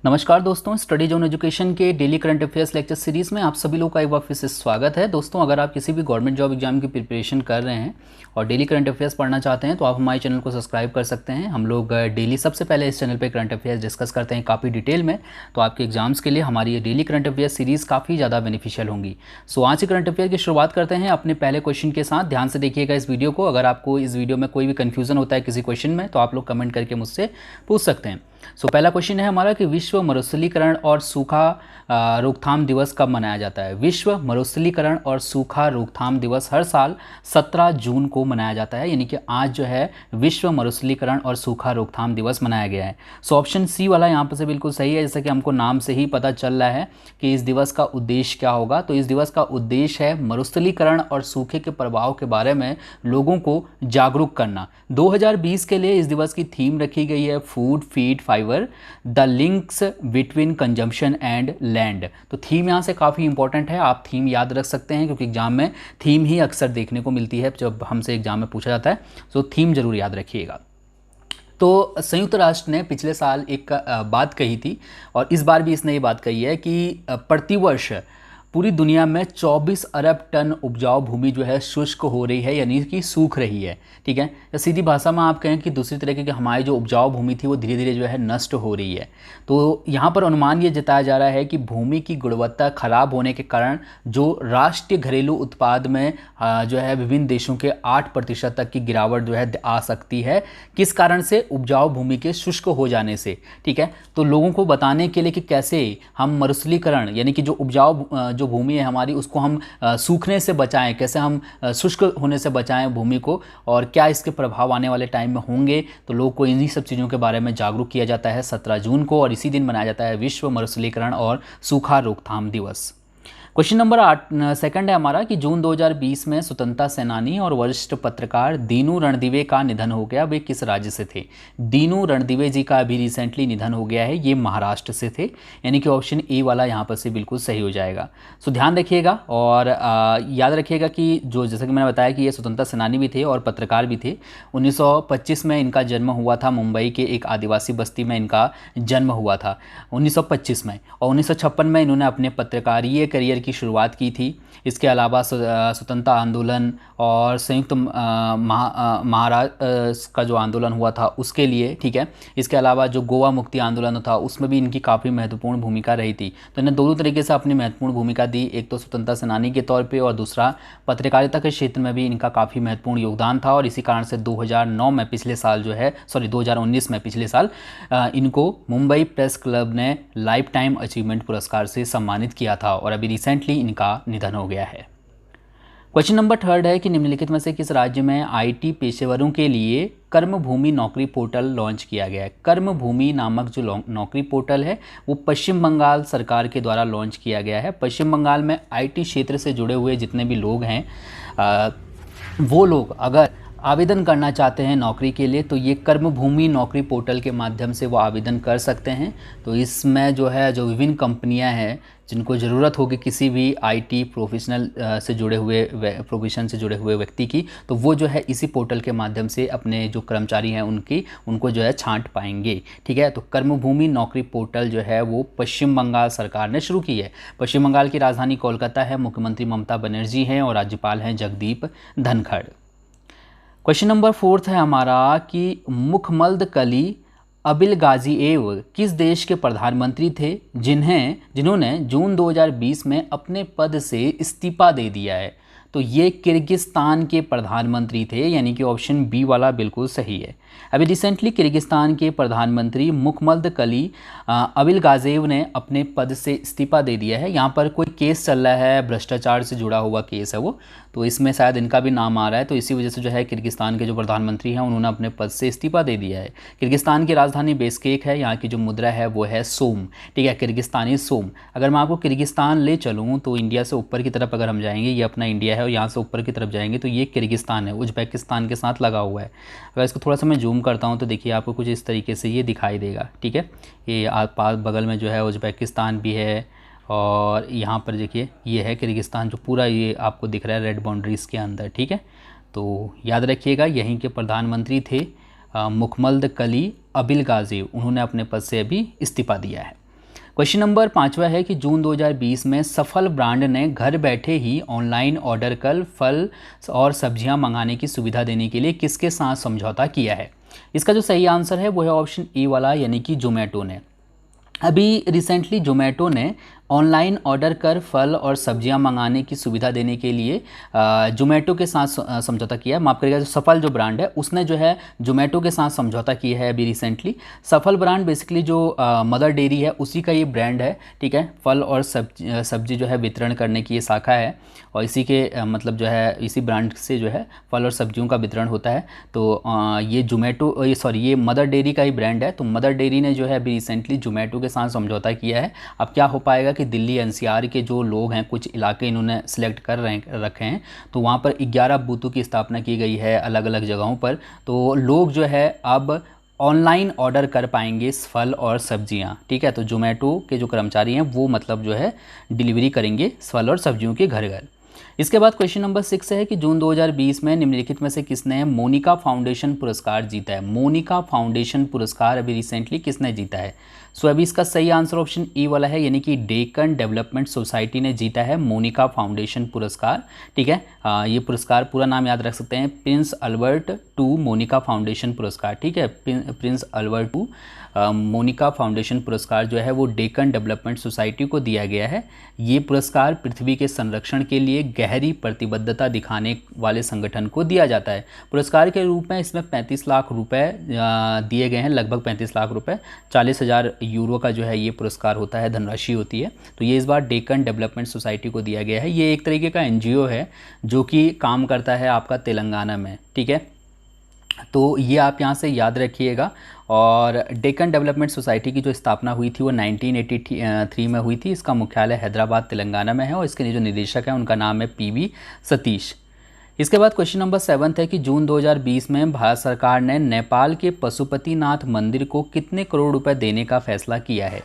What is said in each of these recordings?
नमस्कार दोस्तों, study zone education के daily current affairs lecture series में आप सभी लोग का एक बार फिर से स्वागत है। दोस्तों, अगर आप किसी भी गवर्नमेंट जॉब एग्जाम की प्रिपरेशन कर रहे हैं और डेली करंट अफेयर्स पढ़ना चाहते हैं तो आप हमारे चैनल को सब्सक्राइब कर सकते हैं। हम लोग डेली सबसे पहले इस चैनल पे करंट अफेयर्स डिस्कस करते हैं काफ़ी डिटेल में, तो आपके एग्जाम्स के लिए हमारी ये डेली करंट अफेयर्स सीरीज़ काफ़ी ज़्यादा बेनिफिशियल होंगी। सो आज से करंट अफेयर की शुरुआत करते हैं अपने पहले क्वेश्चन के साथ। ध्यान से देखिएगा इस वीडियो को। अगर आपको इस वीडियो में कोई भी कन्फ्यूज़न होता है किसी क्वेश्चन में तो आप लोग कमेंट करके मुझसे पूछ सकते हैं। सो पहला क्वेश्चन है हमारा कि विश्व मरुस्थलीकरण और सूखा रोकथाम दिवस कब मनाया जाता है। विश्व मरुस्थलीकरण और सूखा रोकथाम दिवस हर साल 17 जून को मनाया जाता है, यानी कि आज जो है विश्व मरुस्थलीकरण और सूखा रोकथाम दिवस मनाया गया है। सो ऑप्शन सी वाला यहाँ पर से बिल्कुल सही है। जैसा कि हमको नाम से ही पता चल रहा है कि इस दिवस का उद्देश्य क्या होगा, तो इस दिवस का उद्देश्य है मरुस्थलीकरण और सूखे के प्रभाव के बारे में लोगों को जागरूक करना। 2020 के लिए इस दिवस की थीम रखी गई है food feed fibre the links between consumption and land. तो थीम यहाँ से काफ़ी इंपॉर्टेंट है, आप थीम याद रख सकते हैं क्योंकि एग्जाम में थीम ही अक्सर देखने को मिलती है जब हमसे एग्जाम में पूछा जाता है। तो थीम जरूर याद रखिएगा। तो संयुक्त राष्ट्र ने पिछले साल एक बात कही थी और इस बार भी इसने ये बात कही है कि प्रतिवर्ष पूरी दुनिया में 24 अरब टन उपजाऊ भूमि जो है शुष्क हो रही है, यानी कि सूख रही है। ठीक है, या सीधी भाषा में आप कहें कि दूसरी तरीके की हमारी जो उपजाऊ भूमि थी वो धीरे धीरे जो है नष्ट हो रही है। तो यहाँ पर अनुमान ये जताया जा रहा है कि भूमि की गुणवत्ता खराब होने के कारण जो राष्ट्रीय घरेलू उत्पाद में जो है विभिन्न देशों के 8% तक की गिरावट जो है आ सकती है। किस कारण से? उपजाऊ भूमि के शुष्क हो जाने से। ठीक है, तो लोगों को बताने के लिए कि कैसे हम मरुस्थलीकरण यानी कि जो उपजाऊ जो भूमि है हमारी उसको हम सूखने से बचाएं, कैसे हम शुष्क होने से बचाएं भूमि को, और क्या इसके प्रभाव आने वाले टाइम में होंगे। तो लोगों को इन्हीं सब चीज़ों के बारे में जागरूक किया जाता है 17 जून को, और इसी दिन मनाया जाता है विश्व मरुस्थलीकरण और सूखा रोकथाम दिवस। क्वेश्चन नंबर 8 सेकंड है हमारा कि जून 2020 में स्वतंत्रता सेनानी और वरिष्ठ पत्रकार दीनू रणदीवे का निधन हो गया। वे किस राज्य से थे? दीनू रणदीवे जी का अभी रिसेंटली निधन हो गया है, ये महाराष्ट्र से थे, यानी कि ऑप्शन ए वाला यहाँ पर से बिल्कुल सही हो जाएगा। सो ध्यान रखिएगा और याद रखिएगा कि जो जैसा कि मैंने बताया कि ये स्वतंत्रता सेनानी भी थे और पत्रकार भी थे। 1925 में इनका जन्म हुआ था, मुंबई के एक आदिवासी बस्ती में इनका जन्म हुआ था 1925 में, और 1956 में इन्होंने अपने पत्रकारीय करियर की शुरुआत की थी। इसके अलावा स्वतंत्रता आंदोलन और संयुक्त महाराष्ट्र का जो आंदोलन हुआ था उसके लिए, ठीक है, इसके अलावा जो गोवा मुक्ति आंदोलन था उसमें भी इनकी काफ़ी महत्वपूर्ण भूमिका रही थी। तो इन्हें दोनों तरीके से अपनी महत्वपूर्ण भूमिका दी, एक तो स्वतंत्रता सेनानी के तौर पे और दूसरा पत्रकारिता के क्षेत्र में भी इनका काफ़ी महत्वपूर्ण योगदान था। और इसी कारण से 2009 में पिछले साल जो है 2019 में पिछले साल इनको मुंबई प्रेस क्लब ने लाइफ टाइम अचीवमेंट पुरस्कार से सम्मानित किया था, और अभी रिसेंटली इनका निधन हो गया है। क्वेश्चन नंबर 3 है कि निम्नलिखित में से किस राज्य में आईटी पेशेवरों के लिए कर्मभूमि नौकरी पोर्टल लॉन्च किया गया है? कर्मभूमि नामक जो नौकरी पोर्टल है वो पश्चिम बंगाल सरकार के द्वारा लॉन्च किया गया है। पश्चिम बंगाल में आईटी क्षेत्र से जुड़े हुए जितने भी लोग हैं वो लोग अगर आवेदन करना चाहते हैं नौकरी के लिए तो ये कर्मभूमि नौकरी पोर्टल के माध्यम से वो आवेदन कर सकते हैं। तो इसमें जो है जो विभिन्न कंपनियां हैं जिनको ज़रूरत होगी किसी भी आईटी प्रोफेशनल से जुड़े हुए प्रोफेशन से जुड़े हुए व्यक्ति की, तो वो जो है इसी पोर्टल के माध्यम से अपने जो कर्मचारी हैं उनको जो है छांट पाएंगे। ठीक है, तो कर्मभूमि नौकरी पोर्टल जो है वो पश्चिम बंगाल सरकार ने शुरू की है। पश्चिम बंगाल की राजधानी कोलकाता है, मुख्यमंत्री ममता बनर्जी हैं और राज्यपाल हैं जगदीप धनखड़। क्वेश्चन नंबर 4 है हमारा कि मुखमदकली अबिलगाजिएव किस देश के प्रधानमंत्री थे जिन्होंने जून 2020 में अपने पद से इस्तीफा दे दिया है? तो ये किर्गिस्तान के प्रधानमंत्री थे, यानी कि ऑप्शन बी वाला बिल्कुल सही है। अभी रिसेंटली किर्गिस्तान के प्रधानमंत्री मुखमदकली अबिलगाजिएव ने अपने पद से इस्तीफा दे दिया है। यहाँ पर कोई केस चल रहा है, भ्रष्टाचार से जुड़ा हुआ केस है वो, तो इसमें शायद इनका भी नाम आ रहा है। तो इसी वजह से जो है किर्गिस्तान के जो प्रधानमंत्री हैं उन्होंने अपने पद से इस्तीफा दे दिया है। किर्गिस्तान की राजधानी बेशकेक है, यहाँ की जो मुद्रा है वो है सोम। ठीक है, किर्गिस्तानी सोम। अगर मैं आपको किर्गिस्तान ले चलूँ तो इंडिया से ऊपर की तरफ अगर हम जाएंगे, ये अपना इंडिया है, और यहाँ से ऊपर की तरफ जाएंगे तो ये किर्गिस्तान है, उज्बेकिस्तान के साथ लगा हुआ है। अगर इसको थोड़ा सा मैं जूम करता हूँ तो देखिए आपको कुछ इस तरीके से ये दिखाई देगा। ठीक है, ये पास बगल में जो है उज्बेकिस्तान भी है, और यहाँ पर देखिए ये है किर्गिस्तान जो पूरा ये आपको दिख रहा है रेड बाउंड्रीज़ के अंदर। ठीक है, तो याद रखिएगा यहीं के प्रधानमंत्री थे मुखमदकली अबिलगाजिएव, उन्होंने अपने पद से अभी इस्तीफा दिया है। क्वेश्चन नंबर 5वां है कि जून 2020 में सफल ब्रांड ने घर बैठे ही ऑनलाइन ऑर्डर कर फल और सब्जियां मंगाने की सुविधा देने के लिए किसके साथ समझौता किया है? इसका जो सही आंसर है वो है ऑप्शन ए वाला, यानी कि जोमेटो ने। अभी रिसेंटली जोमेटो ने ऑनलाइन ऑर्डर कर फल और सब्जियां मंगाने की सुविधा देने के लिए जोमेटो के साथ समझौता किया है। माफ़ करिएगा, जो सफल जो ब्रांड है उसने जो है जोमेटो के साथ समझौता किया है अभी रिसेंटली। सफल ब्रांड बेसिकली जो मदर डेयरी है उसी का ये ब्रांड है, ठीक है। फल और सब्जी जो है वितरण करने की ये शाखा है और इसी के मतलब जो है इसी ब्रांड से जो है फल और सब्जियों का वितरण होता है। तो ये जोमेटो ये मदर डेयरी का ही ब्रांड है। तो मदर डेयरी ने जो है अभी रिसेंटली जोमेटो के साथ समझौता किया है। अब क्या हो पाएगा कि दिल्ली एनसीआर के जो लोग हैं, कुछ इलाके इन्होंने सिलेक्ट कर रखे हैं, तो वहाँ पर 11 बूथों की स्थापना की गई है अलग अलग जगहों पर। तो लोग जो है अब ऑनलाइन ऑर्डर कर पाएंगे इस फल और सब्जियाँ, ठीक है। तो जोमेटो के जो कर्मचारी हैं वो मतलब जो है डिलीवरी करेंगे फल और सब्जियों के घर घर। इसके बाद क्वेश्चन नंबर 6 है कि जून 2020 में निम्नलिखित में से किसने मोनिका फाउंडेशन पुरस्कार जीता है? मोनिका फाउंडेशन पुरस्कार अभी रिसेंटली किसने जीता है? सो अभी इसका सही आंसर ऑप्शन ए वाला है, यानी कि डेक्कन डेवलपमेंट सोसाइटी ने जीता है मोनिका फाउंडेशन पुरस्कार, ठीक है। ये पुरस्कार पूरा नाम याद रख सकते हैं, Prince Albert two Monaco Foundation पुरस्कार, ठीक है। Prince Albert two Monaco Foundation पुरस्कार जो है वो डेक्कन डेवलपमेंट सोसाइटी को दिया गया है। ये पुरस्कार पृथ्वी के संरक्षण के लिए गहरी प्रतिबद्धता दिखाने वाले संगठन को दिया जाता है। पुरस्कार के रूप में इसमें 35 लाख रुपए दिए गए हैं, लगभग 35 लाख रुपए, 40,000 यूरो का जो है ये पुरस्कार होता है, धनराशि होती है। तो ये इस बार डेक्कन डेवलपमेंट सोसाइटी को दिया गया है। ये एक तरीके का एनजीओ है जो कि काम करता है आपका तेलंगाना में, ठीक है। तो ये आप यहाँ से याद रखिएगा। और डेक्कन डेवलपमेंट सोसाइटी की जो स्थापना हुई थी वो 1983 में हुई थी। इसका मुख्यालय हैदराबाद तेलंगाना में है और इसके जो निदेशक हैं उनका नाम है पीवी सतीश। इसके बाद क्वेश्चन नंबर 7 है कि जून 2020 में भारत सरकार ने नेपाल के पशुपतिनाथ मंदिर को कितने करोड़ रुपए देने का फैसला किया है?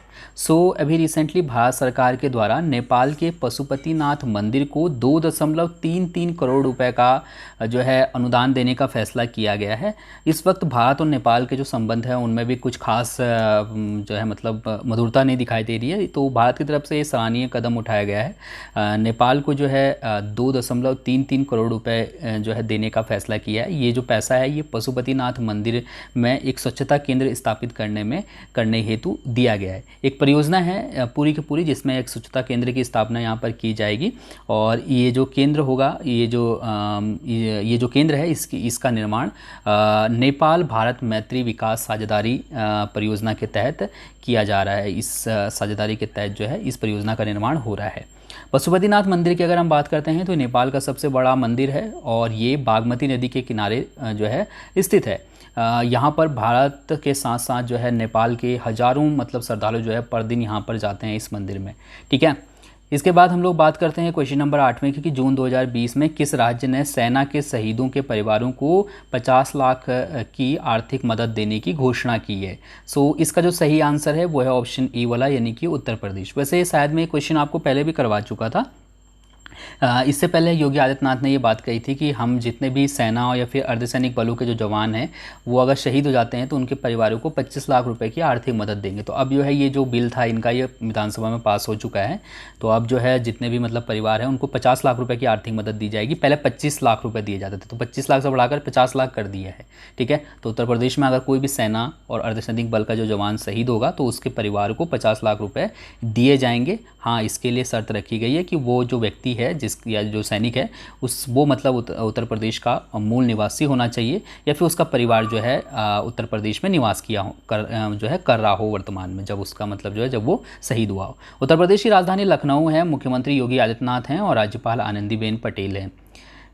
अभी रिसेंटली भारत सरकार के द्वारा नेपाल के पशुपतिनाथ मंदिर को 2.33 करोड़ रुपए का जो है अनुदान देने का फैसला किया गया है। इस वक्त भारत और नेपाल के जो संबंध हैं उनमें भी कुछ खास जो है मतलब मधुरता नहीं दिखाई दे रही है। तो भारत की तरफ से ये सराहनीय कदम उठाया गया है। नेपाल को जो है 2.33 करोड़ रुपए जो है देने का फैसला किया है। ये जो पैसा है ये पशुपतिनाथ मंदिर में एक स्वच्छता केंद्र स्थापित करने हेतु दिया गया है। एक परियोजना है पूरी की पूरी जिसमें एक स्वच्छता केंद्र की स्थापना यहाँ पर की जाएगी और ये जो केंद्र होगा, ये जो केंद्र है इसका निर्माण नेपाल भारत मैत्री विकास साझेदारी परियोजना के तहत किया जा रहा है। इस साझेदारी के तहत जो है इस परियोजना का निर्माण हो रहा है। पशुपतिनाथ मंदिर की अगर हम बात करते हैं तो नेपाल का सबसे बड़ा मंदिर है और ये बागमती नदी के किनारे जो है स्थित है। यहाँ पर भारत के साथ साथ जो है नेपाल के हज़ारों मतलब श्रद्धालु जो है पर दिन यहाँ पर जाते हैं इस मंदिर में, ठीक है। इसके बाद हम लोग बात करते हैं क्वेश्चन नंबर 8 में कि जून 2020 में किस राज्य ने सेना के शहीदों के परिवारों को 50 लाख की आर्थिक मदद देने की घोषणा की है? इसका जो सही आंसर है वो है ऑप्शन ए वाला, यानी कि उत्तर प्रदेश। वैसे शायद मैं क्वेश्चन आपको पहले भी करवा चुका था। इससे पहले योगी आदित्यनाथ ने ये बात कही थी कि हम जितने भी सेना या फिर अर्धसैनिक बलों के जो जवान हैं वो अगर शहीद हो जाते हैं तो उनके परिवारों को 25 लाख रुपए की आर्थिक मदद देंगे। तो अब जो है ये जो बिल था इनका ये विधानसभा में पास हो चुका है। तो अब जो है जितने भी मतलब परिवार हैं उनको 50 लाख रुपये की आर्थिक मदद दी जाएगी। पहले 25 लाख रुपये दिए जाते थे, तो 25 लाख से बढ़ाकर 50 लाख कर दिया है, ठीक है। तो उत्तर प्रदेश में अगर कोई भी सेना और अर्धसैनिक बल का जो जवान शहीद होगा तो उसके परिवार को 50 लाख रुपये दिए जाएंगे। हाँ, इसके लिए शर्त रखी गई है कि वो जो व्यक्ति है या जो सैनिक है वो मतलब उत्तर प्रदेश का मूल निवासी होना चाहिए या फिर उसका परिवार जो है उत्तर प्रदेश में निवास किया हो कर रहा हो वर्तमान में, जब उसका मतलब जो है जब वो शहीद हुआ हो। उत्तर प्रदेश की राजधानी लखनऊ है, मुख्यमंत्री योगी आदित्यनाथ हैं और राज्यपाल आनंदीबेन पटेल हैं।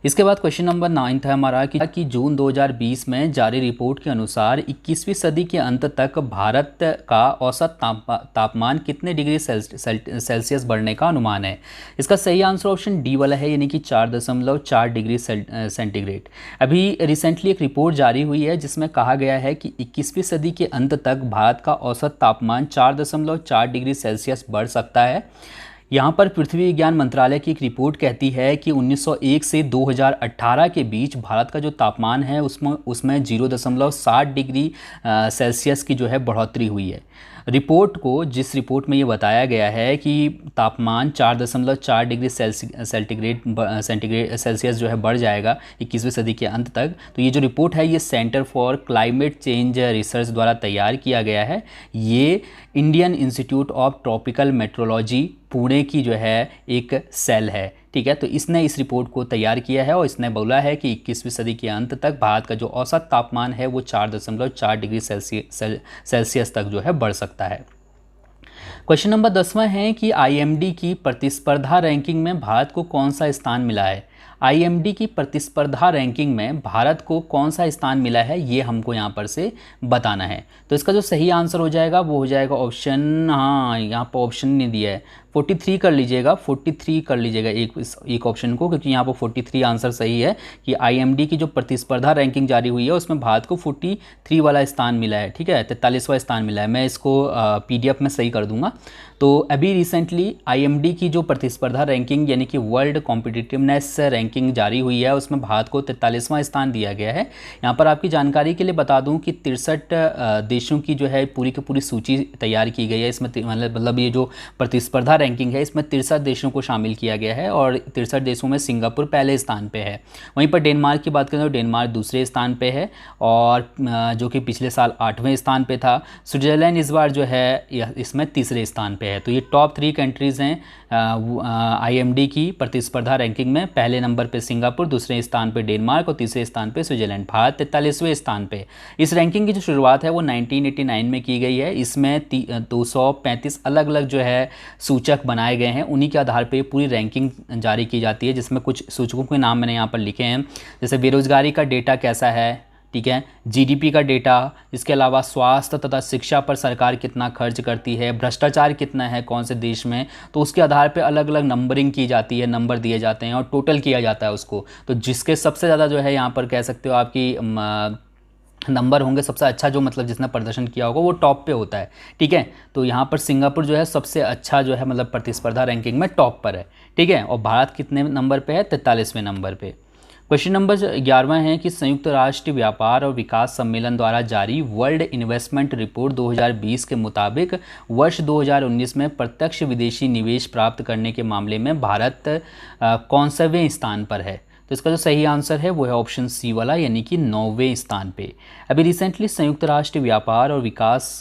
इसके बाद क्वेश्चन नंबर 9 है हमारा कि जून 2020 में जारी रिपोर्ट के अनुसार 21वीं सदी के अंत तक भारत का औसत तापमान कितने डिग्री सेल्सियस बढ़ने का अनुमान है? इसका सही आंसर ऑप्शन डी वाला है, यानी कि 4.4 डिग्री सेंटीग्रेड। अभी रिसेंटली एक रिपोर्ट जारी हुई है जिसमें कहा गया है कि 21वीं सदी के अंत तक भारत का औसत तापमान 4.4 डिग्री सेल्सियस बढ़ सकता है। यहाँ पर पृथ्वी विज्ञान मंत्रालय की एक रिपोर्ट कहती है कि 1901 से 2018 के बीच भारत का जो तापमान है उसमें 0.7 डिग्री सेल्सियस की जो है बढ़ोतरी हुई है। रिपोर्ट को, जिस रिपोर्ट में ये बताया गया है कि तापमान 4.4 डिग्री सेल्सियस जो है बढ़ जाएगा 21वीं सदी के अंत तक। तो ये जो रिपोर्ट है ये centre for climate change research द्वारा तैयार किया गया है। ये Indian institute of tropical metrology Pune की जो है एक सेल है, ठीक है। तो इसने इस रिपोर्ट को तैयार किया है और इसने बोला है कि 21वीं सदी के अंत तक भारत का जो औसत तापमान है वो 4.4 डिग्री सेल्सियस तक जो है बढ़ सकता है। क्वेश्चन नंबर 10वां है कि आईएमडी की प्रतिस्पर्धा रैंकिंग में भारत को कौन सा स्थान मिला है। आईएमडी की प्रतिस्पर्धा रैंकिंग में भारत को कौन सा स्थान मिला है ये हमको यहाँ पर से बताना है। तो इसका जो सही आंसर हो जाएगा वो हो जाएगा ऑप्शन, हाँ यहाँ पर ऑप्शन नहीं दिया है, 43 कर लीजिएगा, 43 कर लीजिएगा एक ऑप्शन को, क्योंकि यहाँ पर 43 आंसर सही है कि आईएमडी की जो प्रतिस्पर्धा रैंकिंग जारी हुई है उसमें भारत को 43 वाला स्थान मिला है, ठीक है, 43वां स्थान मिला है। मैं इसको पीडीएफ में सही कर दूंगा। तो अभी रिसेंटली आईएमडी की जो प्रतिस्पर्धा रैंकिंग यानी कि वर्ल्ड कॉम्पिटिटिवनेस रैंकिंग जारी हुई है उसमें भारत को 43वां स्थान दिया गया है। यहाँ पर आपकी जानकारी के लिए बता दूं कि 63 देशों की जो है पूरी की पूरी सूची तैयार की गई है। इसमें मतलब ये जो प्रतिस्पर्धा रैंकिंग है इसमें 63 देशों को शामिल किया गया है और 63 देशों में सिंगापुर पहले स्थान पे है। वहीं पर डेनमार्क की बात करें तो डेनमार्क दूसरे स्थान पे है और जो कि पिछले साल 8वें स्थान पे था। स्विट्ज़रलैंड इस बार जो है इसमें तीसरे स्थान पे है। तो ये टॉप 3 कंट्रीज़ हैं आईएमडी की प्रतिस्पर्धा रैंकिंग में। पहले नंबर पे सिंगापुर, दूसरे स्थान पे डेनमार्क और तीसरे स्थान पे स्विट्ज़रलैंड। भारत 43वें स्थान पे। इस रैंकिंग की जो शुरुआत है वो 1989 में की गई है। इसमें 235 अलग अलग जो है सूचक बनाए गए हैं, उन्हीं के आधार पे पूरी रैंकिंग जारी की जाती है, जिसमें कुछ सूचकों के नाम मैंने यहाँ पर लिखे हैं, जैसे बेरोजगारी का डेटा कैसा है, ठीक है, जीडीपी का डेटा, इसके अलावा स्वास्थ्य तथा शिक्षा पर सरकार कितना खर्च करती है, भ्रष्टाचार कितना है कौन से देश में, तो उसके आधार पे अलग अलग नंबरिंग की जाती है, नंबर दिए जाते हैं और टोटल किया जाता है उसको। तो जिसके सबसे ज़्यादा जो है यहाँ पर कह सकते हो आपकी नंबर होंगे, सबसे अच्छा जो मतलब जिसने प्रदर्शन किया होगा वो टॉप पे होता है, ठीक है। तो यहाँ पर सिंगापुर जो है सबसे अच्छा जो है मतलब प्रतिस्पर्धा रैंकिंग में टॉप पर है, ठीक है। और भारत कितने नंबर पे है, 43वें नंबर पे। क्वेश्चन नंबर 11वां है कि संयुक्त राष्ट्र व्यापार और विकास सम्मेलन द्वारा जारी वर्ल्ड इन्वेस्टमेंट रिपोर्ट 2020 के मुताबिक वर्ष 2019 में प्रत्यक्ष विदेशी निवेश प्राप्त करने के मामले में भारत कौनसेवें स्थान पर है। तो इसका जो सही आंसर है वो है ऑप्शन सी वाला, यानी कि 9वें स्थान पे। अभी रिसेंटली संयुक्त राष्ट्र व्यापार और विकास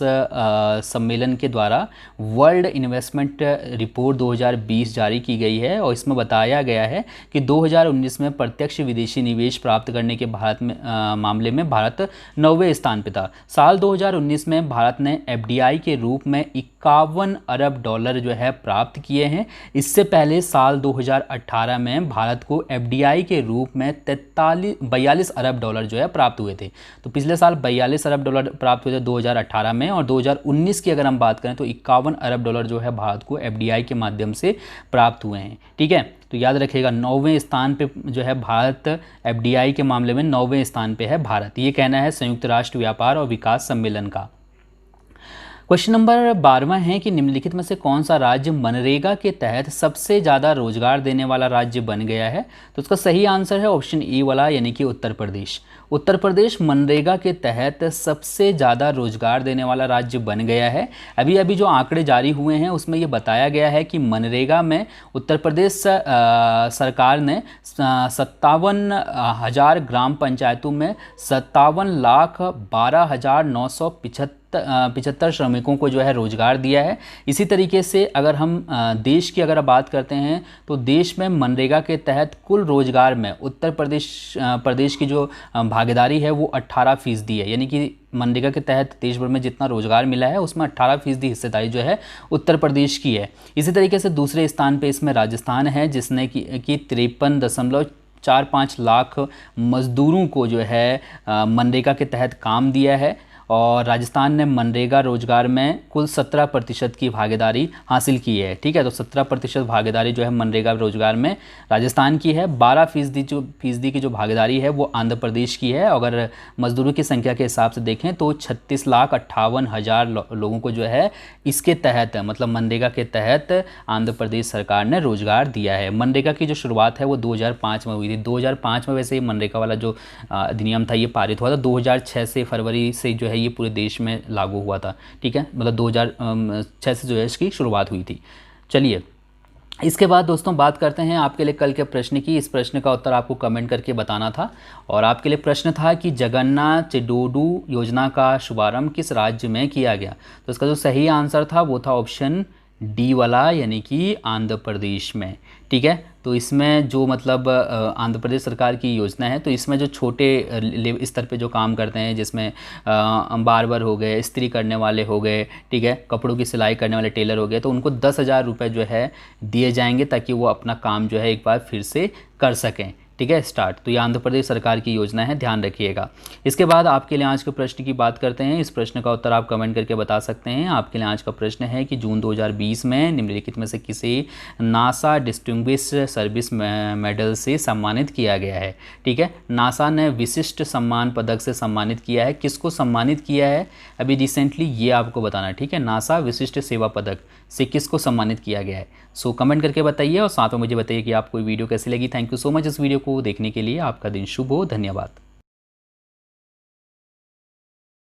सम्मेलन के द्वारा वर्ल्ड इन्वेस्टमेंट रिपोर्ट 2020 जारी की गई है और इसमें बताया गया है कि 2019 में प्रत्यक्ष विदेशी निवेश प्राप्त करने के मामले में भारत 9वें स्थान पे था। साल 2019 में भारत ने एफडीआई के रूप में 51 अरब डॉलर जो है प्राप्त किए हैं। इससे पहले साल 2018 में भारत को एफडीआई के रूप में 42 अरब डॉलर जो है प्राप्त हुए थे। तो पिछले साल 42 अरब डॉलर प्राप्त हुए थे 2018 में, और 2019 की अगर हम बात करें तो 51 अरब डॉलर जो है भारत को एफडीआई के माध्यम से प्राप्त हुए हैं, ठीक है। तो याद रखिएगा 9वें स्थान पे जो है भारत, एफडीआई के मामले में 9वें स्थान पे है भारत। ये कहना है संयुक्त राष्ट्र व्यापार और विकास सम्मेलन का। क्वेश्चन नंबर 12वां है कि निम्नलिखित में से कौन सा राज्य मनरेगा के तहत सबसे ज़्यादा रोजगार देने वाला राज्य बन गया है। तो उसका सही आंसर है ऑप्शन ए वाला, यानी कि उत्तर प्रदेश। उत्तर प्रदेश मनरेगा के तहत सबसे ज़्यादा रोजगार देने वाला राज्य बन गया है। अभी अभी जो आंकड़े जारी हुए हैं उसमें ये बताया गया है कि मनरेगा में उत्तर प्रदेश सरकार ने 57,000 ग्राम पंचायतों में 57,12,975 श्रमिकों को जो है रोजगार दिया है। इसी तरीके से अगर हम देश की अगर बात करते हैं तो देश में मनरेगा के तहत कुल रोजगार में उत्तर प्रदेश की जो भागीदारी है वो 18% है, यानी कि मनरेगा के तहत देश भर में जितना रोजगार मिला है उसमें 18% हिस्सेदारी जो है उत्तर प्रदेश की है। इसी तरीके से दूसरे स्थान पे इसमें राजस्थान है, जिसने कि 53.45 लाख मजदूरों को जो है मनरेगा के तहत काम दिया है। और राजस्थान ने मनरेगा रोजगार में कुल 17% की भागीदारी हासिल की है, ठीक है। तो 17% भागीदारी जो है मनरेगा रोजगार में राजस्थान की है। 12% की जो भागीदारी है वो आंध्र प्रदेश की है। अगर मजदूरों की संख्या के हिसाब से देखें तो 36,58,000 लोगों को जो है इसके तहत मतलब मनरेगा के तहत आंध्र प्रदेश सरकार ने रोजगार दिया है। मनरेगा की जो शुरुआत है वो 2005 में हुई थी। 2005 में वैसे ही मनरेगा वाला जो अधिनियम था ये पारित हुआ था। 2006 से फरवरी से जो है है ये पूरे देश में लागू हुआ था। ठीक है, मतलब 2006 से जो है इसकी शुरुआत हुई थी। चलिए इसके बाद दोस्तों बात करते हैं आपके लिए कल के प्रश्न की। इस प्रश्न का उत्तर आपको कमेंट करके बताना था और आपके लिए प्रश्न था कि जगन्नाथ चेडोडू योजना का शुभारंभ किस राज्य में किया गया। तो इसका जो सही आंसर था वो था ऑप्शन डी वाला, यानी कि आंध्र प्रदेश में। ठीक है, तो इसमें जो मतलब आंध्र प्रदेश सरकार की योजना है, तो इसमें जो छोटे स्तर पे जो काम करते हैं, जिसमें बार्बर हो गए, इस्त्री करने वाले हो गए, ठीक है, कपड़ों की सिलाई करने वाले टेलर हो गए, तो उनको 10,000 रुपये जो है दिए जाएंगे ताकि वो अपना काम जो है एक बार फिर से कर सकें। ठीक है, स्टार्ट। तो ये आंध्र प्रदेश सरकार की योजना है, ध्यान रखिएगा। इसके बाद आपके लिए आज के प्रश्न की बात करते हैं। इस प्रश्न का उत्तर आप कमेंट करके बता सकते हैं। आपके लिए आज का प्रश्न है कि जून 2020 में निम्नलिखित में से किसे नासा डिस्टिंग्विश्ड सर्विस मेडल से सम्मानित किया गया है। ठीक है, नासा ने विशिष्ट सम्मान पदक से सम्मानित किया है। किसको सम्मानित किया है अभी रिसेंटली, ये आपको बताना है। ठीक है, नासा विशिष्ट सेवा पदक से किसको सम्मानित किया गया है। सो कमेंट करके बताइए और साथ में मुझे बताइए कि आपको वीडियो कैसी लगी। थैंक यू सो मच इस वीडियो को देखने के लिए। आपका दिन शुभ हो। धन्यवाद।